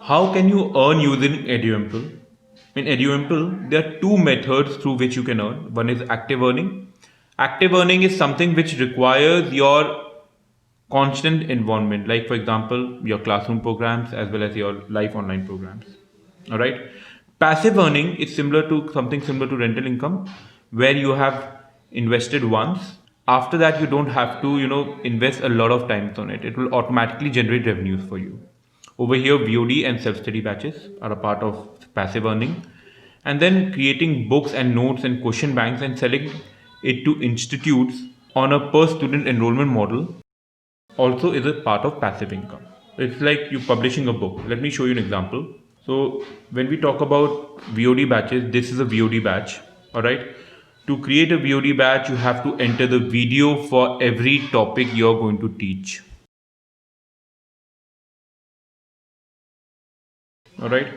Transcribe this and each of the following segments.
How can you earn using EduEmple? In EduEmple, there are two methods through which you can earn. One is active earning. Active earning is something which requires your constant involvement, like for example, your classroom programs as well as your live online programs. All right. Passive earning is similar to something similar to rental income, where you have invested once. After that, you don't have to, invest a lot of times on it. It will automatically generate revenues for you. Over here, VOD and self-study batches are a part of passive earning. And then creating books and notes and question banks and selling it to institutes on a per student enrollment model also is a part of passive income. It's like you publishing a book. Let me show you an example. So when we talk about VOD batches, this is a VOD batch. All right. To create a VOD batch, you have to enter the video for every topic you're going to teach. All right.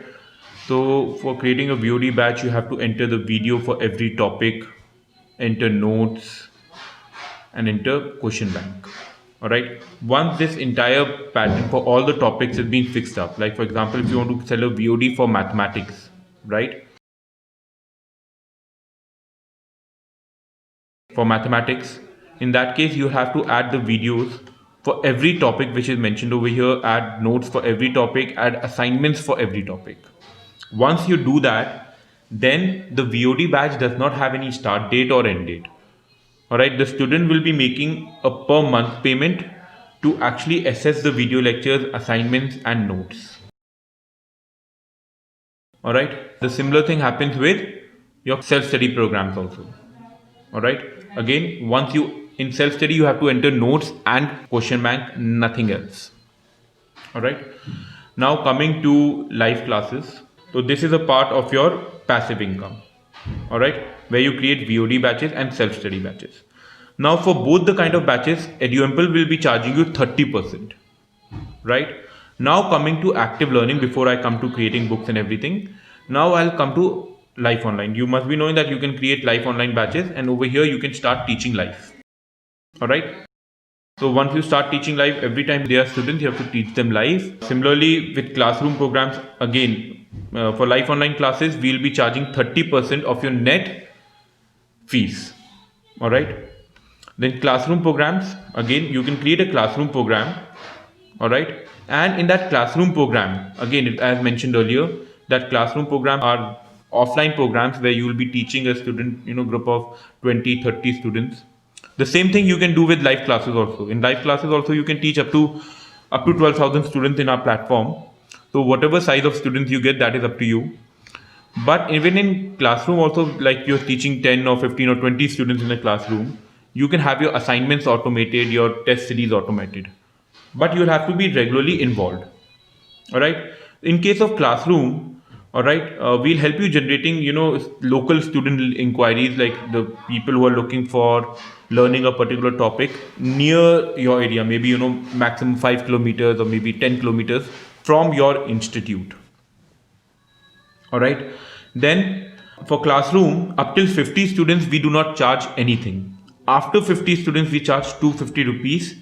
So for creating a VOD batch, you have to enter the video for every topic, enter notes, and enter question bank. All right. Once this entire pattern for all the topics has been fixed up, like for example, if you want to sell a VOD for mathematics, right? For mathematics, in that case, you have to add the videos for every topic which is mentioned over here, add notes for every topic, add assignments for every topic. Once you do that, then the VOD batch does not have any start date or end date. All right, the student will be making a per month payment to actually assess the video lectures, assignments, and notes. All right, the similar thing happens with your self study programs also. All right, again, once you in self study, you have to enter notes and question bank, nothing else. All right, now coming to live classes. So, this is a part of your passive income. All right, where you create VOD batches and self study batches. Now, for both the kind of batches, EduEmple will be charging you 30%. Right now, coming to active learning, before I come to creating books and everything, now I'll come to live online. You must be knowing that you can create live online batches, and over here you can start teaching live. All right. So once you start teaching live, every time they are students, you have to teach them live. Similarly, with classroom programs, again, for live online classes, we'll be charging 30% of your net fees. All right. Then classroom programs, again, you can create a classroom program. All right. And in that classroom program, again, as mentioned earlier, that classroom program are offline programs where you will be teaching a student, group of 20, 30 students. The same thing you can do with live classes also. In live classes also, you can teach up to 12,000 students in our platform. So whatever size of students you get, that is up to you. But even in classroom also, like you're teaching 10 or 15 or 20 students in a classroom, you can have your assignments automated, your test series automated. But you'll have to be regularly involved. All right. In case of classroom, all right, we'll help you generating, local student inquiries, like the people who are looking for learning a particular topic near your area, maybe, maximum 5 kilometers or maybe 10 kilometers from your institute. All right. Then for classroom, up till 50 students, we do not charge anything. After 50 students, we charge 250 rupees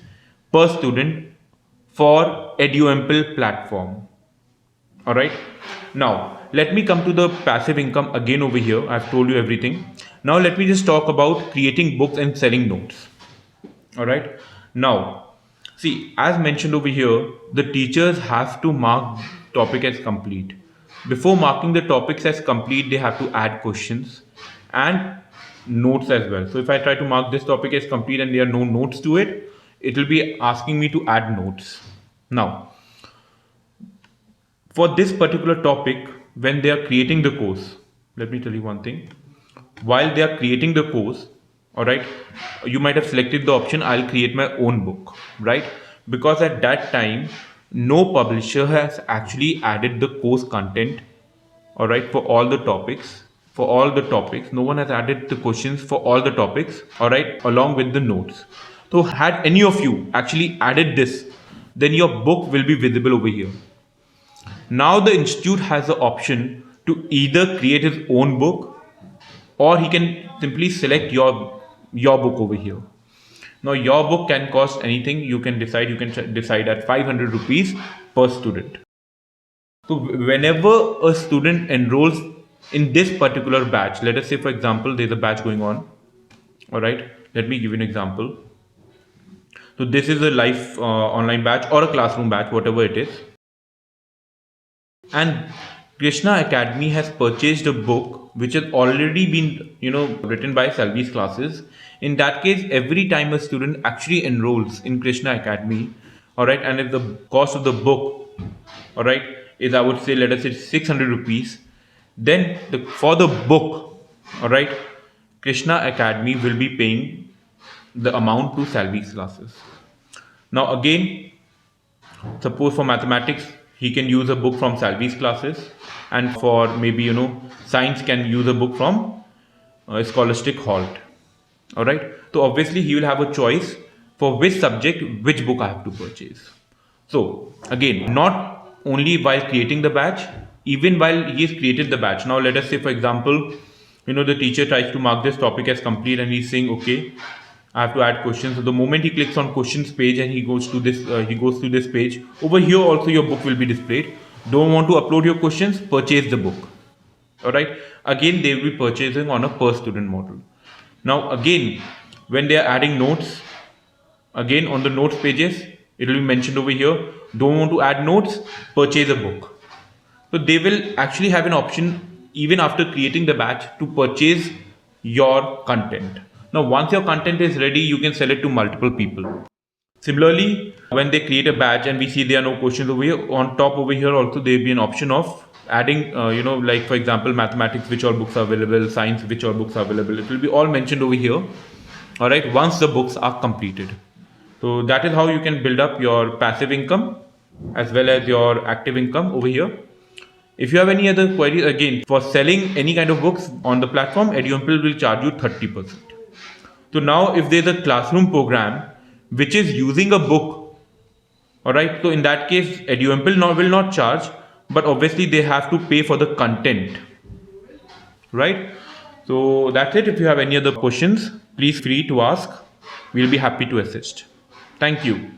per student for EduEmple platform. All right. Now, let me come to the passive income again over here. I've told you everything. Now, let me just talk about creating books and selling notes. All right. Now, see, as mentioned over here, the teachers have to mark topic as complete. Before marking the topics as complete, they have to add questions and notes as well. So if I try to mark this topic as complete and there are no notes to it, it will be asking me to add notes. Now, for this particular topic, when they are creating the course, let me tell you one thing. While they are creating the course, all right, you might have selected the option I'll create my own book, right? Because at that time, no publisher has actually added the course content, all right, for all the topics. For all the topics, no one has added the questions for all the topics, all right, along with the notes. So, had any of you actually added this, then your book will be visible over here. Now the institute has the option to either create his own book, or he can simply select your book over here. Now your book can cost anything. You can decide at 500 rupees per student. So whenever a student enrolls in this particular batch, let us say for example there's a batch going on. All right, let me give you an example. So this is a live online batch or a classroom batch, whatever it is. And Krishna Academy has purchased a book which has already been, written by Salvi's classes. In that case, every time a student actually enrolls in Krishna Academy, all right, and if the cost of the book, all right, is, I would say, let us say 600 rupees, then for the book, all right, Krishna Academy will be paying the amount to Salvi's classes. Now again, suppose for mathematics he can use a book from Salvi's classes, and for maybe science can use a book from Scholastic Halt. All right. So obviously he will have a choice for which subject which book I have to purchase. So again, not only while creating the batch, even while he has created the batch. Now let us say for example, the teacher tries to mark this topic as complete, and he's saying, okay, I have to add questions. So the moment he clicks on questions page and he goes to this page, over here also your book will be displayed. Don't want to upload your questions, purchase the book. All right. Again, they will be purchasing on a per student model. Now again, when they are adding notes, again on the notes pages, it will be mentioned over here. Don't want to add notes, purchase a book. So they will actually have an option even after creating the batch to purchase your content. Now once your content is ready, you can sell it to multiple people. Similarly, when they create a batch and we see there are no questions over here, on top over here also there will be an option of adding, like for example, mathematics, which all books are available, science, which all books are available. It will be all mentioned over here. All right, once the books are completed. So that is how you can build up your passive income as well as your active income over here. If you have any other queries, again, for selling any kind of books on the platform, Edumple will charge you 30%. So now if there's a classroom program which is using a book, all right, so in that case, Edumple will not charge, but obviously they have to pay for the content, right? So that's it. If you have any other questions, please free to ask. We'll be happy to assist. Thank you.